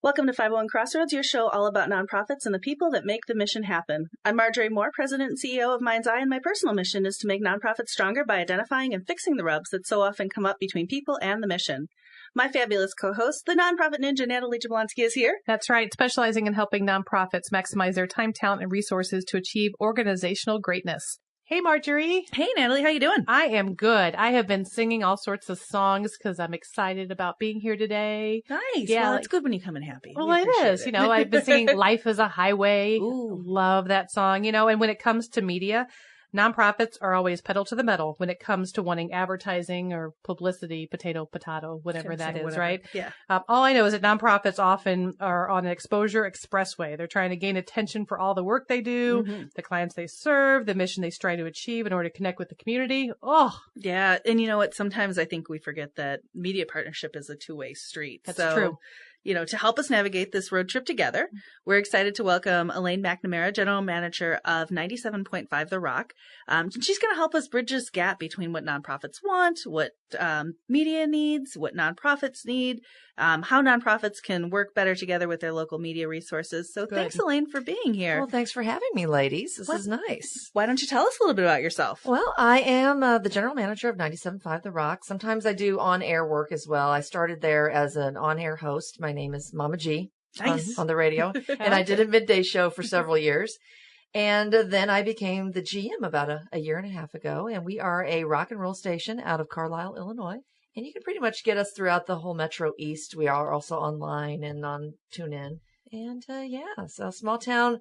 Welcome to 501 Crossroads, your show all about nonprofits and the people that make the mission happen. I'm Marjorie Moore, President and CEO of Mind's Eye, and my personal mission is to make nonprofits stronger by identifying and fixing the rubs that so often come up between people and the mission. My fabulous co-host, the nonprofit ninja Natalie Jablonski, is here. That's right, specializing in helping nonprofits maximize their time, talent, and resources to achieve organizational greatness. Hey, Marjorie. Hey, Natalie. How you doing? I am good. I have been singing all sorts of songs because I'm excited about being here today. Nice. Yeah, well, it's good when you come in happy. Well, it is. You know, I've been singing Life is a Highway. Ooh. Love that song. You know, and when it comes to media, nonprofits are always pedal to the metal when it comes to wanting advertising or publicity, potato, whatever that is, whatever. right? Yeah. All I know is that nonprofits often are on an exposure expressway. They're trying to gain attention for all the work they do, the clients they serve, the mission they strive to achieve in order to connect with the community. Oh, yeah. And you know what? Sometimes I think we forget that media partnership is a two-way street. That's true. You know, to help us navigate this road trip together, we're excited to welcome Elaine McNamara, General Manager of 97.5 The Rock. She's going to help us bridge this gap between what nonprofits want, what media needs, what nonprofits need, how nonprofits can work better together with their local media resources. So thanks, Elaine, for being here. Well, thanks for having me, ladies. This is nice. Why don't you tell us a little bit about yourself? Well, I am the General Manager of 97.5 The Rock. Sometimes I do on-air work as well. I started there as an on-air host. My name is Mama G on the radio, and I did a midday show for several years. And then I became the GM about a year and a half ago, and we are a rock and roll station out of Carlisle, Illinois. And you can pretty much get us throughout the whole Metro East. We are also online and on TuneIn. And so small town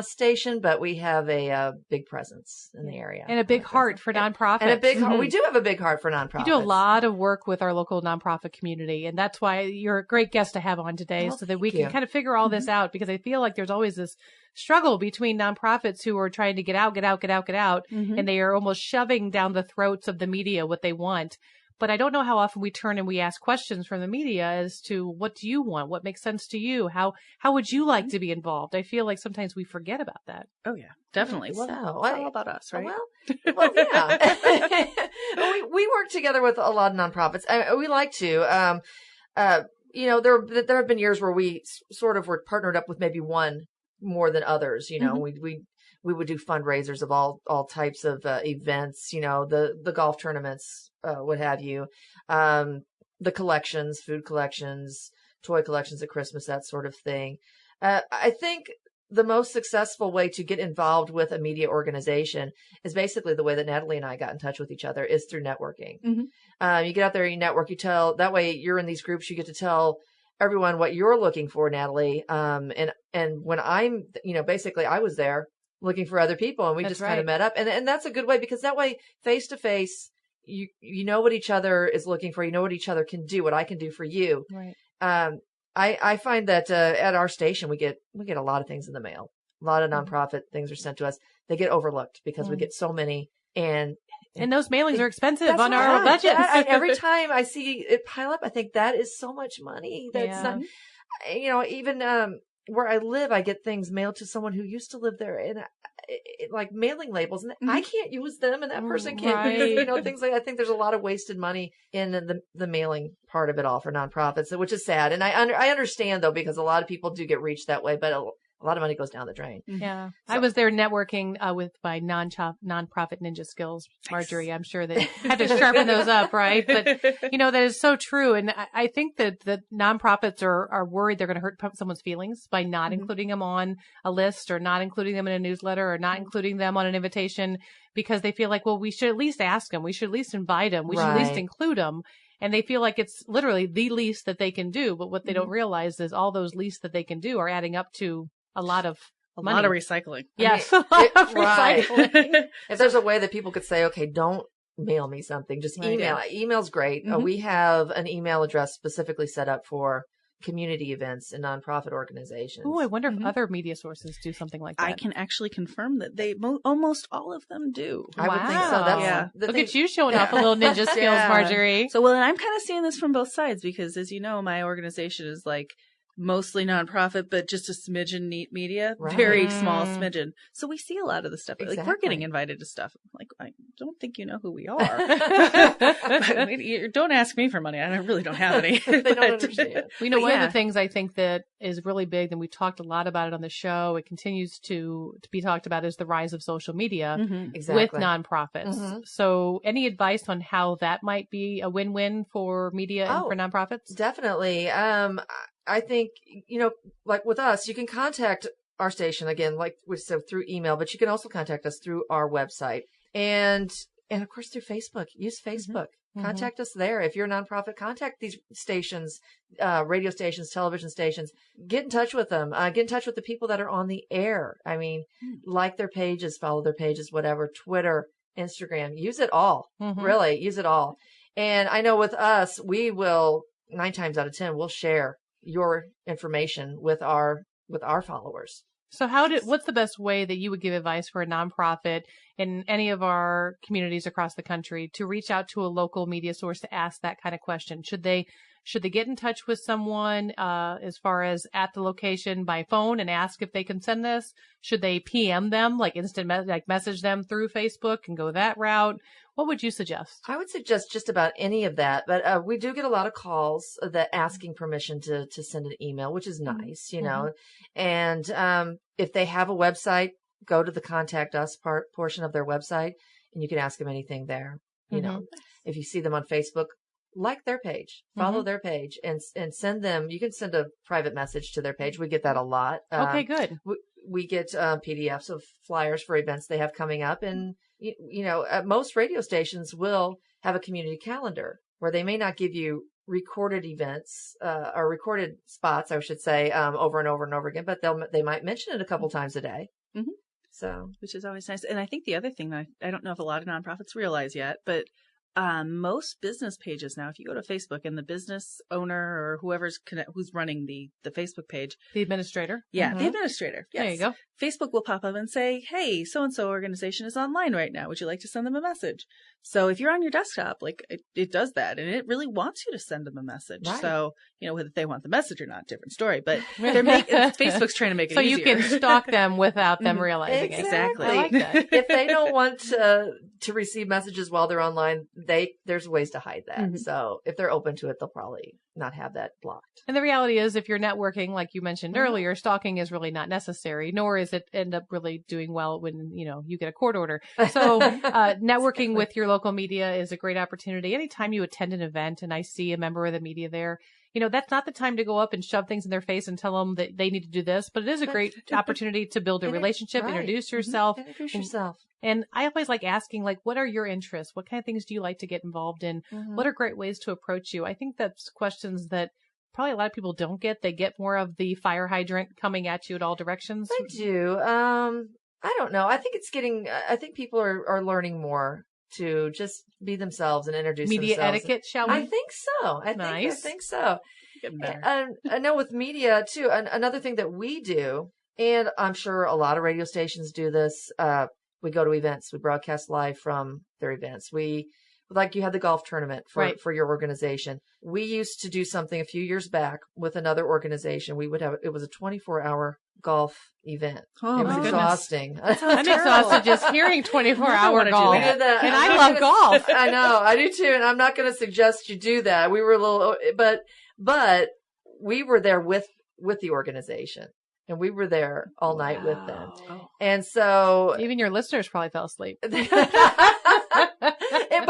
station, but we have a big presence in the area. And a big heart for nonprofits. And a big heart. We do have a big heart for nonprofits. You do a lot of work with our local nonprofit community, and that's why you're a great guest to have on today, so that we can kind of figure all this out, because I feel like there's always this struggle between nonprofits who are trying to get out, and they are almost shoving down the throats of the media what they want. But I don't know how often we turn and we ask questions from the media as to what do you want? What makes sense to you? How would you like to be involved? I feel like sometimes we forget about that. Oh, yeah, definitely. Well, it's all about us, right? Well, yeah. we work together with a lot of nonprofits. We like to. You know, there have been years where we sort of were partnered up with maybe one more than others. You know, we would do fundraisers of all types of events, you know, the golf tournaments, what have you, the collections, food collections, toy collections at Christmas, that sort of thing. I think the most successful way to get involved with a media organization is basically the way that Natalie and I got in touch with each other, is through networking. You get out there, you network, that way you're in these groups, you get to tell everyone what you're looking for, Natalie. And when I'm, you know, basically I was there looking for other people, and we just kind of met up, and that's a good way, because that way, face to face, you know what each other is looking for, you know what each other can do, what I can do for you. Right. I find that at our station we get a lot of things in the mail. A lot of nonprofit things are sent to us. They get overlooked because we get so many, and those mailings are expensive on our budget. Every time I see it pile up, I think that is so much money. That's not, you know, even where I live, I get things mailed to someone who used to live there, and like mailing labels, and I can't use them, and that person can't use, you know, things like, I think there's a lot of wasted money in the mailing part of it all for nonprofits, which is sad. And I understand, though, because a lot of people do get reached that way, but a lot of money goes down the drain. Yeah. So, I was there networking with my nonprofit ninja skills, Marjorie. I'm sure that I have to sharpen those up, right? But, you know, that is so true. And I think that the nonprofits are worried they're going to hurt someone's feelings by not including them on a list, or not including them in a newsletter, or not including them on an invitation, because they feel like, well, we should at least ask them. We should at least invite them. We should at least include them. And they feel like it's literally the least that they can do. But what they don't realize is all those least that they can do are adding up to a lot of money. A lot of recycling. Yes. Recycling. If there's a way that people could say, okay, don't mail me something, just email. Email's great. We have an email address specifically set up for community events and nonprofit organizations. Oh, I wonder if other media sources do something like that. I can actually confirm that they almost all of them do. I would think so. That's Look at you showing off a little ninja skills, Marjorie. So, well, and I'm kind of seeing this from both sides, because, as you know, my organization is like mostly nonprofit, but just a smidgen media, very small smidgen. So we see a lot of the stuff. Like, we're getting invited to stuff. Like, don't think you know who we are. Don't ask me for money. I really don't have any. They don't understand. One of the things I think that is really big, and we talked a lot about it on the show, it continues to be talked about, is the rise of social media with nonprofits. So any advice on how that might be a win-win for media and for nonprofits? Definitely. I think, like with us, you can contact our station again, like we said, through email, but you can also contact us through our website and of course through Facebook. Use Facebook. Contact us there. If you're a nonprofit, contact these stations, radio stations, television stations. Get in touch with them. Get in touch with the people that are on the air. I mean, like their pages, follow their pages, whatever, Twitter, Instagram, use it all. Really, use it all. And I know with us, we will 9 times out of 10, we'll share your information with our followers. So what's the best way that you would give advice for a nonprofit in any of our communities across the country to reach out to a local media source to ask that kind of question? Should they get in touch with someone as far as at the location by phone and ask if they can send this? Should they PM them, like message them through Facebook and go that route? What would you suggest? I would suggest just about any of that, but we do get a lot of calls that asking permission to send an email, which is nice, And if they have a website, go to the contact us portion of their website, and you can ask them anything there. You know, if you see them on Facebook, like their page, follow their page, and send them. You can send a private message to their page. We get that a lot. Okay, good. We get PDFs of flyers for events they have coming up, and most radio stations will have a community calendar where they may not give you recorded events or recorded spots, I should say, over and over and over again, but they might mention it a couple times a day. So, which is always nice. And I think the other thing that I don't know if a lot of nonprofits realize yet, but most business pages now, if you go to Facebook and the business owner or who's running the Facebook page, the administrator, the administrator, yes. There you go. Facebook will pop up and say, "Hey, so and so organization is online right now. Would you like to send them a message?" So if you're on your desktop, like it does that, and it really wants you to send them a message. Right. So whether they want the message or not, different story. But Facebook's trying to make it so easier. you can stalk them without them realizing it. Exactly. I like that. If they don't want to receive messages while they're online, there's ways to hide that. So if they're open to it, they'll probably not have that blocked. And the reality is, if you're networking, like you mentioned earlier, stalking is really not necessary, nor is it end up really doing well when, you get a court order. So networking with your local media is a great opportunity. Anytime you attend an event and I see a member of the media there, that's not the time to go up and shove things in their face and tell them that they need to do this, but it is a great opportunity to build a relationship, introduce yourself. Introduce yourself. And I always like asking, what are your interests? What kind of things do you like to get involved in? What are great ways to approach you? I think that's questions that probably a lot of people don't get. They get more of the fire hydrant coming at you at all directions. I do. I don't know. I think people are learning more to just be themselves and introduce media themselves. Etiquette, shall we? I think so. I think so. Getting better. And I know with media too, another thing that we do, and I'm sure a lot of radio stations do this, we go to events, we broadcast live from their events. Like you had the golf tournament for your organization. We used to do something a few years back with another organization. It was a 24-hour golf event. Oh, it was exhausting. I'm exhausted just hearing 24-hour golf. We did that. And I love golf. I know, I do too. And I'm not going to suggest you do that. We were a little, but we were there with the organization. And we were there all night with them. And so even your listeners probably fell asleep. But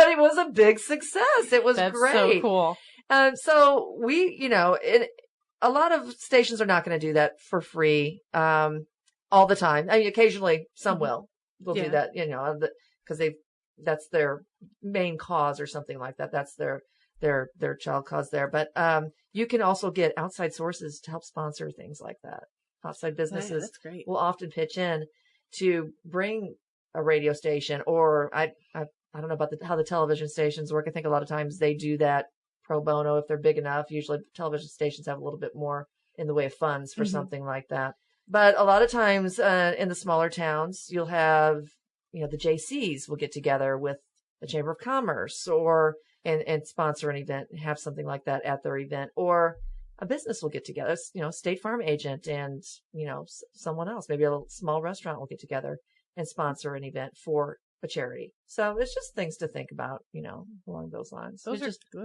it was a big success. It was That's great. So cool. So we, a lot of stations are not going to do that for free all the time. I mean, occasionally some will do that, because that's their main cause or something like that. That's their child cause there. But you can also get outside sources to help sponsor things like that. Outside businesses will often pitch in to bring a radio station, or I don't know about how the television stations work. I think a lot of times they do that pro bono if they're big enough. Usually television stations have a little bit more in the way of funds for something like that. But a lot of times in the smaller towns, you'll have, the JCs will get together with the Chamber of Commerce and sponsor an event and have something like that at their event, or a business will get together, State Farm agent and, someone else, maybe a little small restaurant will get together and sponsor an event for a charity. So it's just things to think about, along those lines. Those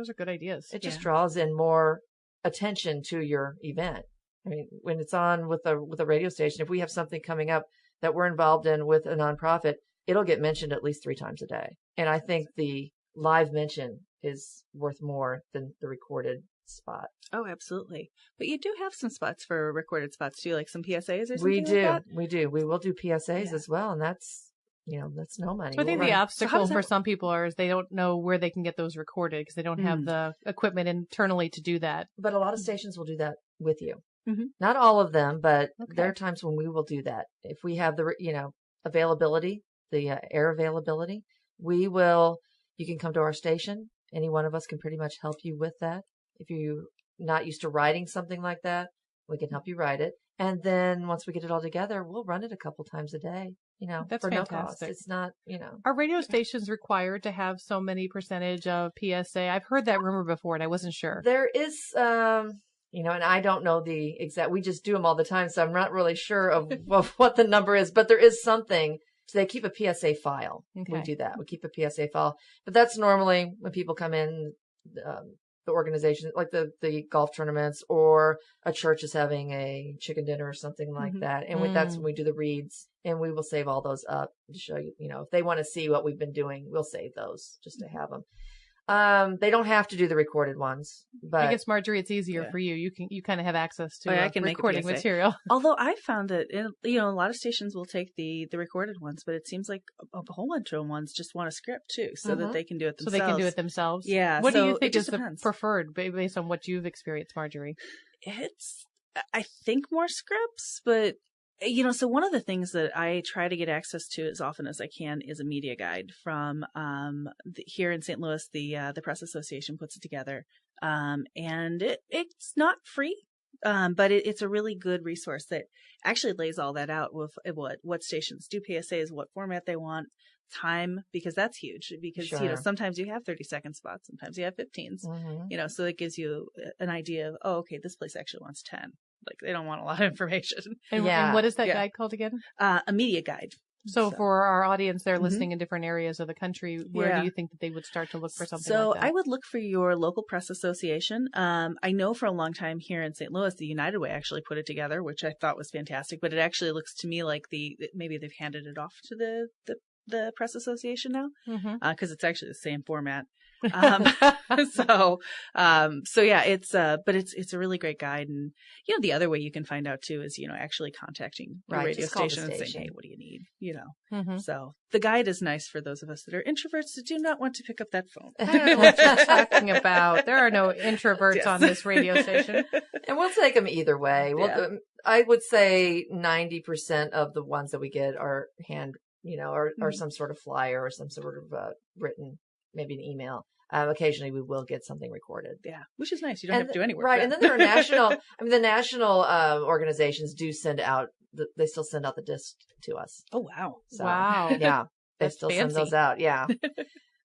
are good ideas. It just draws in more attention to your event. I mean, when it's on with a radio station, if we have something coming up that we're involved in with a nonprofit, it'll get mentioned at least 3 times a day. And I think the live mention is worth more than the recorded spot. Oh, absolutely. But you do have some spots for recorded spots too, like some PSAs or something like that? We do. We will do PSAs as well. And that's no money. So I think the obstacle for some people is they don't know where they can get those recorded because they don't have the equipment internally to do that. But a lot of stations will do that with you. Mm-hmm. Not all of them, but there are times when we will do that. If we have the, availability, the air availability, you can come to our station. Any one of us can pretty much help you with that. If you're not used to writing something like that, we can help you write it. And then once we get it all together, we'll run it a couple times a day, That's for fantastic. no cost. It's not, Are radio stations required to have so many percentage of PSA? I've heard that rumor before and I wasn't sure. There is, and I don't know the exact, we just do them all the time. So I'm not really sure of what the number is, but there is something. So they keep a PSA file. Okay. We do that. We keep a PSA file, but that's normally when people come in, the organization, like the golf tournaments, or a church is having a chicken dinner or something like that. And that's when we do the reads, and we will save all those up to show you, if they want to see what we've been doing, we'll save those just to have them. They don't have to do the recorded ones, but I guess Marjorie, it's easier for you. You kind of have access to I can recording material. Although I found that a lot of stations will take the recorded ones, but it seems like a whole bunch of ones just want a script too, so that they can do it themselves. So they can do it themselves. Yeah. What do you think is the preferred based on what you've experienced, Marjorie? It's I think more scripts, but. So one of the things that I try to get access to as often as I can is a media guide from here in St. Louis. The Press Association puts it together, and it's not free, but it's a really good resource that actually lays all that out with what stations do PSAs, what format they want, time, because that's huge. Because sometimes you have 30-second spots, sometimes you have 15s. So it gives you an idea of okay, this place actually wants 10. Like they don't want a lot of information. And what is that guide called again? A media guide. So for our audience, they're listening in different areas of the country. Where do you think that they would start to look for something like that? So I would look for your local press association. I know for a long time here in St. Louis, the United Way actually put it together, which I thought was fantastic. But it actually looks to me like maybe they've handed it off to the press association now, because it's actually the same format. So yeah, but it's a really great guide. And, the other way you can find out too is, actually contacting the radio station and saying, hey, what do you need? So the guide is nice for those of us that are introverts that do not want to pick up that phone. I don't know what you're talking about. There are no introverts on this radio station. And we'll take them either way. I would say 90% of the ones that we get are hand, or some sort of flyer or some sort of written, maybe an email. Occasionally we will get something recorded. Yeah. Which is nice. You don't have to do any work. Right. And then there are the national organizations do send out, they still send out the disc to us. Oh, wow. So, wow. Yeah. They still send those out. Yeah.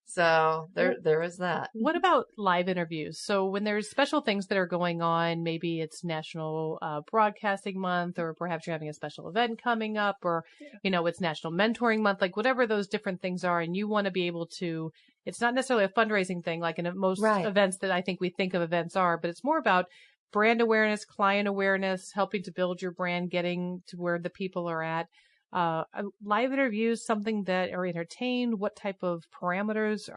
So there is that. What about live interviews? So when there's special things that are going on, maybe it's National Broadcasting Month, or perhaps you're having a special event coming up, or, it's National Mentoring Month, like whatever those different things are. And you want to be able to, it's not necessarily a fundraising thing, like in most events that I think we think of events are, but it's more about brand awareness, client awareness, helping to build your brand, getting to where the people are at. Live interviews, something that are entertained. What type of parameters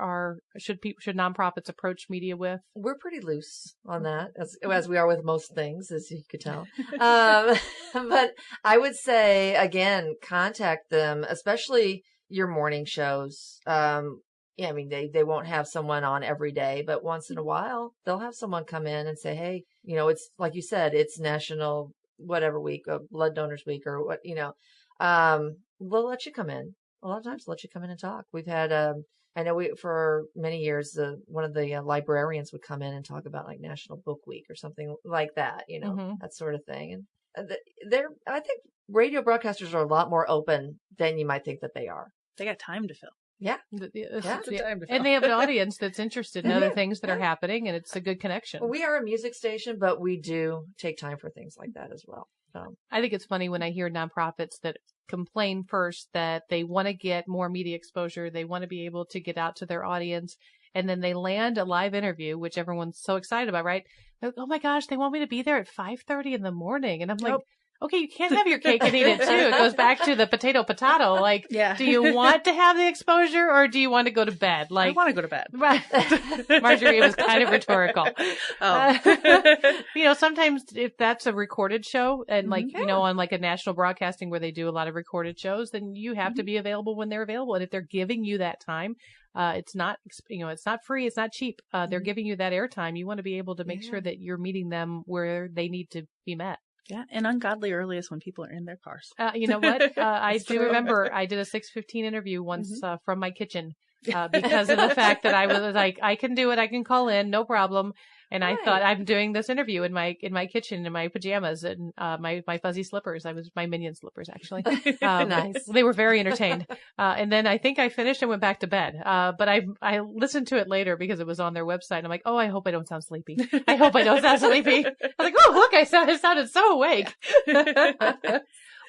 should nonprofits approach media with? We're pretty loose on that, as we are with most things, as you could tell. But I would say again, contact them, especially your morning shows. They won't have someone on every day, but once in a while they'll have someone come in and say, hey, it's like you said, it's National whatever week, Blood Donors Week, or what, we'll let you come in. A lot of times they'll let you come in and talk. We've had, I know for many years, one of the librarians would come in and talk about like National Book Week or something like that, that sort of thing. And I think radio broadcasters are a lot more open than you might think that they are. They got time to fill. Yeah. It's a time to And fill. they have an audience that's interested in other things that are happening, and it's a good connection. Well, we are a music station, but we do take time for things like that as well. I think it's funny when I hear nonprofits that complain first that they want to get more media exposure. They want to be able to get out to their audience. And then they land a live interview, which everyone's so excited about, right? They're like, oh my gosh, they want me to be there at 5:30 in the morning. And I'm like, okay, you can't have your cake and eat it too. It goes back to the potato. Like, do you want to have the exposure or do you want to go to bed? Like, I want to go to bed. Right. Marjorie, it was kind of rhetorical. Sometimes if that's a recorded show and like, on like a national broadcasting where they do a lot of recorded shows, then you have to be available when they're available. And if they're giving you that time, it's not free. It's not cheap. They're giving you that airtime. You want to be able to make sure that you're meeting them where they need to be met. Yeah, and ungodly early is when people are in their cars. You know what? I do remember I did a 6:15 interview once from my kitchen because of the fact that I was like, I can do it. I can call in, no problem. And I thought I'm doing this interview in my kitchen in my pajamas and my fuzzy slippers. My Minion slippers, actually. Nice. They were very entertained. And then I think I finished and went back to bed. But I listened to it later because it was on their website. And I'm like, oh, I hope I don't sound sleepy. I hope I don't sound sleepy. I was like, oh, look, I sounded so awake.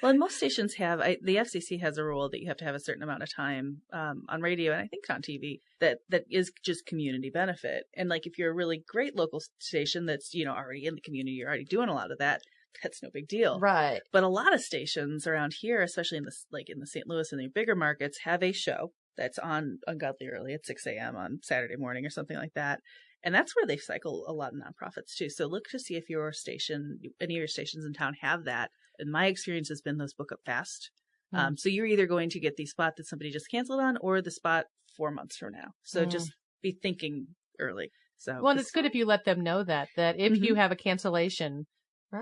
Well, and most stations have, the FCC has a rule that you have to have a certain amount of time on radio and I think on TV that is just community benefit. And like if you're a really great local station that's, already in the community, you're already doing a lot of that, that's no big deal. Right. But a lot of stations around here, especially in the St. Louis and the bigger markets, have a show that's on ungodly early at 6 a.m. on Saturday morning or something like that. And that's where they cycle a lot of nonprofits too. So look to see if your station, any of your stations in town have that. And my experience has been those book up fast. So you're either going to get the spot that somebody just canceled on or the spot 4 months from now. So just be thinking early. So well, it's good if you let them know that if you have a cancellation,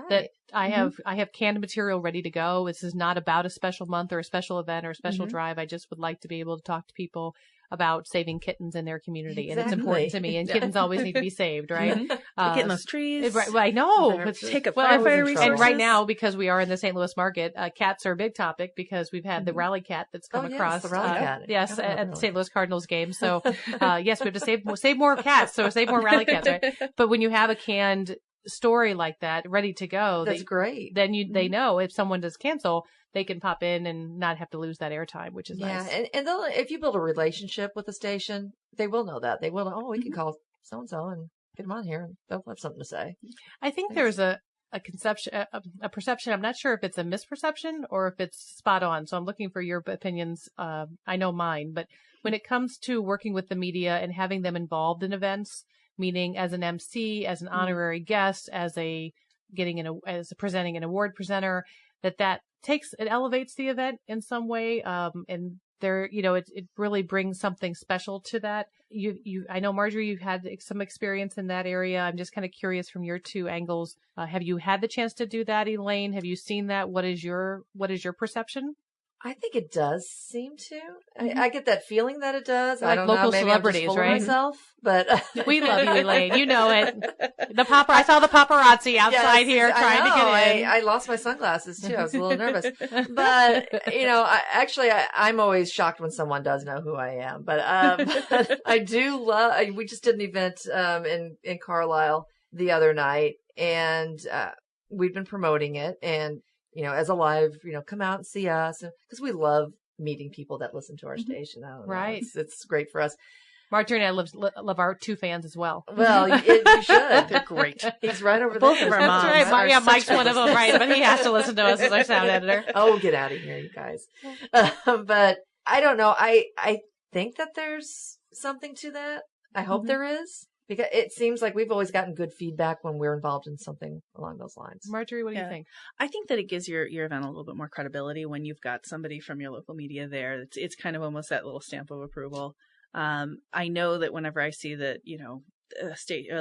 that I have canned material ready to go. This is not about a special month or a special event or a special drive. I just would like to be able to talk to people about saving kittens in their community. And it's important to me. And kittens always need to be saved, right? Getting those trees. Right, I know. Take a firefighter resources. And right now, because we are in the St. Louis market, cats are a big topic because we've had the rally cat that's come across. The rally cat. Yes, at the St. Louis Cardinals game. So, yes, we have to save more cats. So save more rally cats, right? But when you have a canned story like that ready to go, that's great. Then they know if someone does cancel, they can pop in and not have to lose that airtime, which is nice. Yeah, and if you build a relationship with the station, they will know that. They will know, we can call so-and-so and get them on here and they'll have something to say. I think there's a conception, a perception. I'm not sure if it's a misperception or if it's spot on. So I'm looking for your opinions. I know mine, but when it comes to working with the media and having them involved in events, meaning as an MC, as an honorary guest, as presenting an award presenter, that elevates the event in some way. And there, it really brings something special to that. I know, Marjorie, you've had some experience in that area. I'm just kind of curious from your two angles. Have you had the chance to do that, Elaine? Have you seen that? What is your perception? I think it does seem to. I get that feeling that it does. Like I don't local know. Maybe celebrities, I'm just full right? of myself, but we love you, Elaine. You know it. I saw the paparazzi outside here trying to get in. I lost my sunglasses too. I was a little nervous, but I'm always shocked when someone does know who I am. But I do love. We just did an event in Carlisle the other night, and we've been promoting it and. As a live, come out and see us because we love meeting people that listen to our station. Right. It's great for us. Marjorie and I love our two fans as well. Well, you should. They're great. He's right over Both there. of our moms. That's right. Yeah, Mike's one of them, right? But he has to listen to us as our sound editor. Oh, get out of here, you guys. But I don't know. I think that there's something to that. I hope there is. Because it seems like we've always gotten good feedback when we're involved in something along those lines. Marjorie, what do you think? I think that it gives your event a little bit more credibility when you've got somebody from your local media there. It's kind of almost that little stamp of approval. I know that whenever I see that,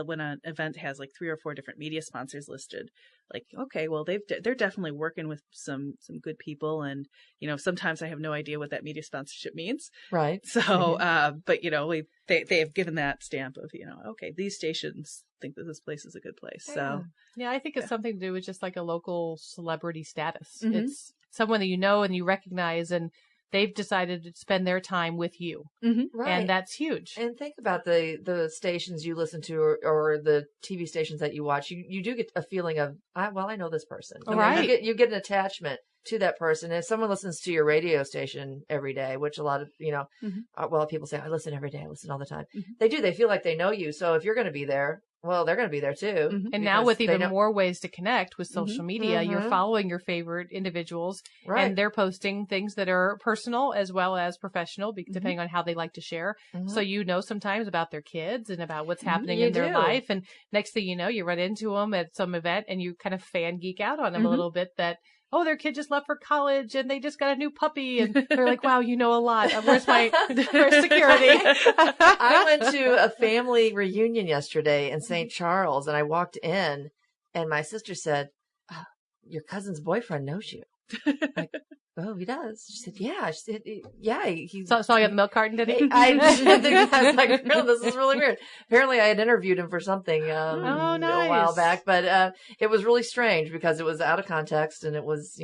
when an event has like 3 or 4 different media sponsors listed, like, okay, well, they're definitely working with some good people. And, sometimes I have no idea what that media sponsorship means. Right. So, but, they have given that stamp of, okay, these stations think that this place is a good place. So, yeah, I think it's something to do with just like a local celebrity status. It's someone that you know and you recognize. And they've decided to spend their time with you. Right. And that's huge. And think about the stations you listen to or the TV stations that you watch. You do get a feeling of, I know this person. Right. You get an attachment to that person. If someone listens to your radio station every day, which a lot of, people say, I listen every day. I listen all the time. They do. They feel like they know you. So if you're going to be there, well, they're going to be there too. And now with even more ways to connect with social media, you're following your favorite individuals and they're posting things that are personal as well as professional, depending on how they like to share. So you know sometimes about their kids and about what's happening in their life. And next thing you know, you run into them at some event and you kind of fan geek out on them a little bit that, oh, their kid just left for college and they just got a new puppy. And they're like, wow, you know a lot. Where's security? I went to a family reunion yesterday in St. Charles and I walked in and my sister said, oh, your cousin's boyfriend knows you. Like, oh, he does. She said, yeah. She said, yeah. He saw you at the milk carton, did he? I was like, really, this is really weird. Apparently I had interviewed him for something nice. a while back, but it was really strange because it was out of context and it was,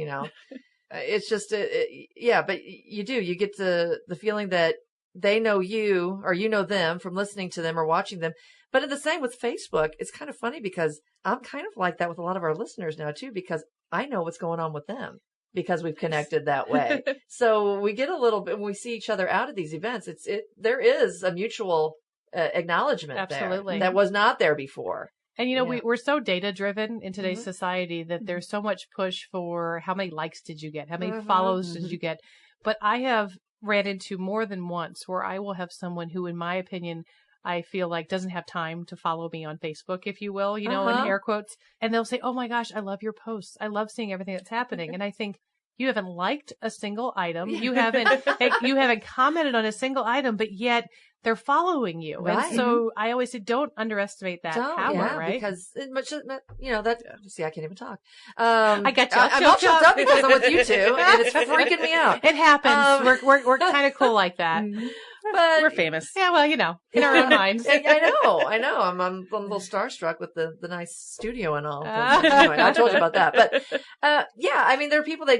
it's just, but you get the feeling that they know you or you know them from listening to them or watching them. But the same with Facebook. It's kind of funny because I'm kind of like that with a lot of our listeners now too, because I know what's going on with them because we've connected that way. So we get a little bit, when we see each other out at these events, there is a mutual acknowledgement there that was not there before. And, we're so data driven in today's society that there's so much push for how many likes did you get? How many follows did you get? But I have ran into more than once where I will have someone who, in my opinion, I feel like doesn't have time to follow me on Facebook, if you will, in air quotes. And they'll say, oh my gosh, I love your posts. I love seeing everything that's happening. And I think, you haven't liked a single item. You haven't commented on a single item, but yet they're following you. Right. And so I always say, don't underestimate that power, right? Because see, I can't even talk. I got you. I'm all choked up because I'm with you two, and it's freaking me out. It happens. We're kind of cool like that. But we're famous. Yeah, well, in our own minds. I know. I'm a little starstruck with the nice studio and all. Anyway, I told you about that. But there are people they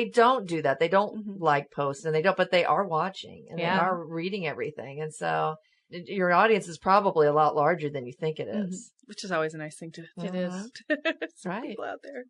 don't do that. They don't like posts and but they are watching and they are reading everything. And so your audience is probably a lot larger than you think it is. Which is always a nice thing to it is. Right. People out there.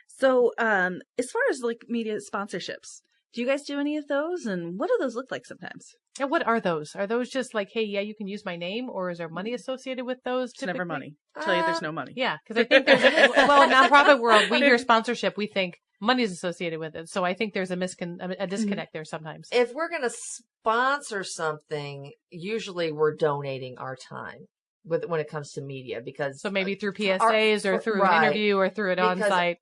So, as far as media sponsorships, do you guys do any of those? And what do those look like sometimes? And what are those? Are those just like, hey, yeah, you can use my name, or is there money associated with those? It's never money. I'll tell you there's no money. Yeah, because I think there's in nonprofit world, we hear sponsorship, we think money is associated with it. So I think there's a disconnect there sometimes. If we're going to sponsor something, usually we're donating our time when it comes to media, because so maybe through PSAs or through an interview or through an on-site.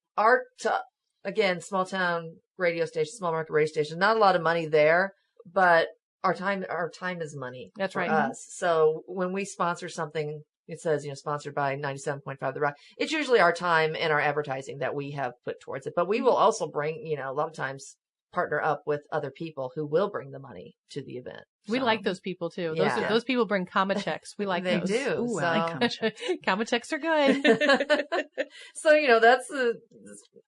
Again, small town radio station, small market radio station, not a lot of money there, but our time is money. That's right. Us. So when we sponsor something, it says, sponsored by 97.5 The Rock. It's usually our time and our advertising that we have put towards it. But we will also bring, a lot of times partner up with other people who will bring the money to the event. We like those people too. Yeah. Those people bring comma checks. We like those. They do. Ooh, I like comma checks. Comma checks are good. So, that's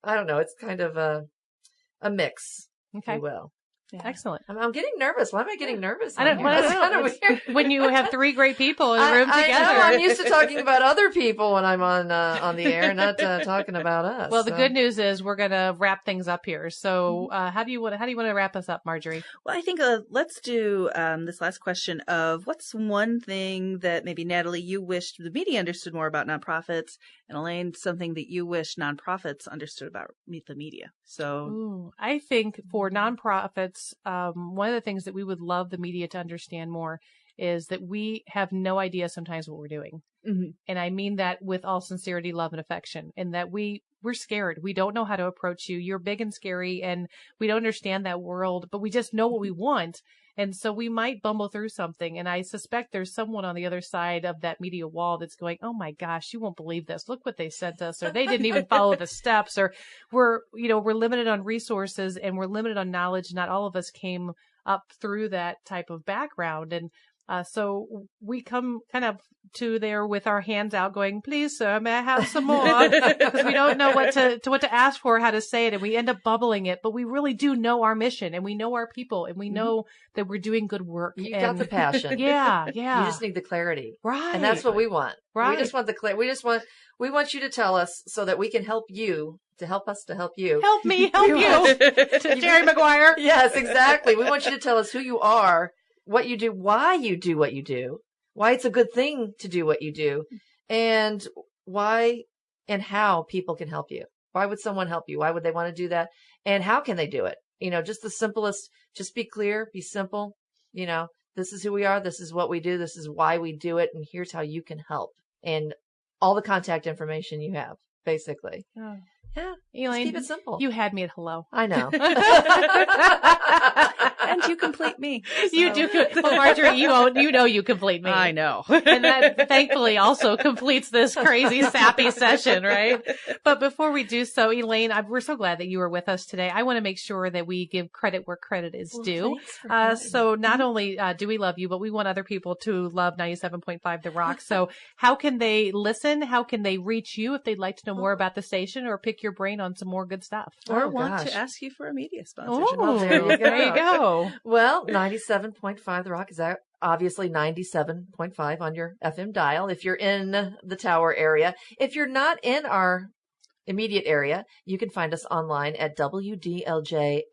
I don't know. It's kind of a mix, if you will. Yeah. Excellent. I'm getting nervous. Why am I getting nervous? I don't know. That's kind of weird. When you have three great people in a room together. I know. I'm used to talking about other people when I'm on the air, not talking about us. Well, the good news is we're going to wrap things up here. So, how do you want to wrap us up, Marjorie? Well, I think let's do this last question of what's one thing that maybe Natalie you wished the media understood more about nonprofits, and Elaine something that you wish nonprofits understood about the media. So, I think for nonprofits. One of the things that we would love the media to understand more is that we have no idea sometimes what we're doing. Mm-hmm. And I mean that with all sincerity, love, and affection, and that we're scared. We don't know how to approach you. You're big and scary, and we don't understand that world, but we just know what we want. And so we might bumble through something. And I suspect there's someone on the other side of that media wall that's going, oh my gosh, you won't believe this. Look what they sent us. Or they didn't even follow the steps. Or we're limited on resources and we're limited on knowledge. Not all of us came up through that type of background. And So we come kind of to there with our hands out going, please, sir, may I have some more? Because we don't know what to ask for, how to say it. And we end up bubbling it, but we really do know our mission and we know our people and we know that we're doing good work. You got the passion. Yeah. You just need the clarity. Right. And that's what we want. Right. We just want the clarity. We want you to tell us so that we can help you to help us to help you. Help me, help you. To Jerry Maguire. Yes, exactly. We want you to tell us who you are, what you do, why you do what you do, why it's a good thing to do what you do, and why and how people can help you. Why would someone help you? Why would they want to do that? And how can they do it? Just the simplest, just be clear, be simple. This is who we are. This is what we do. This is why we do it. And here's how you can help. And all the contact information you have, basically. Oh. Yeah. Elaine, keep it simple. You had me at hello. I know. And you complete me. So. You do. Well, Marjorie, you complete me. I know. And that thankfully also completes this crazy sappy session, right? But before we do so, Elaine, we're so glad that you were with us today. I want to make sure that we give credit where credit is due. So not only do we love you, but we want other people to love 97.5 The Rock. So how can they listen? How can they reach you if they'd like to know more about the station or pick your brain on some more good stuff? Or want to ask you for a media sponsorship. Oh, there you go. Well, 97.5 The Rock is obviously 97.5 on your FM dial if you're in the Tower area. If you're not in our immediate area, you can find us online at wdljfm.com.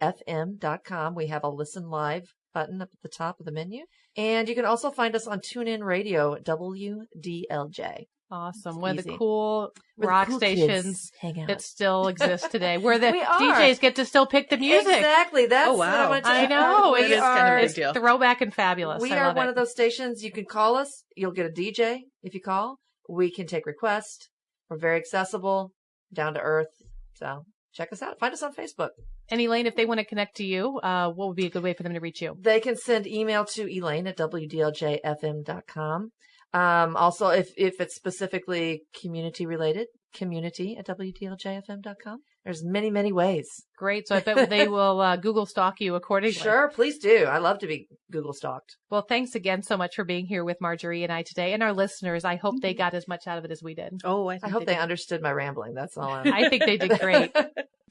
We have a listen live button up at the top of the menu. And you can also find us on TuneIn Radio, WDLJ. Awesome. One of the cool rock stations that still exist today, where the We are. DJs get to still pick the music. Exactly. That's Oh, wow. what I know. It is kind of a big deal. Throwback and fabulous. We I are love one it. of those stations. You can call us. You'll get a DJ if you call. We can take requests. We're very accessible, down to earth. So check us out. Find us on Facebook. And Elaine, if they want to connect to you, what would be a good way for them to reach you? They can send email to Elaine at wdljfm.com. Also, if it's specifically community related, community at wdljfm.com. There's many, many ways. Great. So I bet they will Google stalk you accordingly. Sure, please do. I love to be Google stalked. Well, thanks again so much for being here with Marjorie and I today. And our listeners, I hope they got as much out of it as we did. Oh, I hope they understood my rambling. That's all. I think they did great.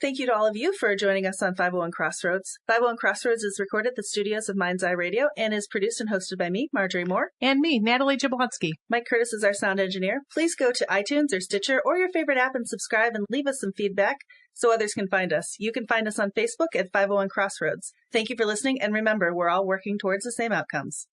Thank you to all of you for joining us on 501 Crossroads. 501 Crossroads is recorded at the studios of Mind's Eye Radio and is produced and hosted by me, Marjorie Moore. And me, Natalie Jablonski. Mike Curtis is our sound engineer. Please go to iTunes or Stitcher or your favorite app and subscribe and leave us some feedback so others can find us. You can find us on Facebook at 501 Crossroads. Thank you for listening, and remember, we're all working towards the same outcomes.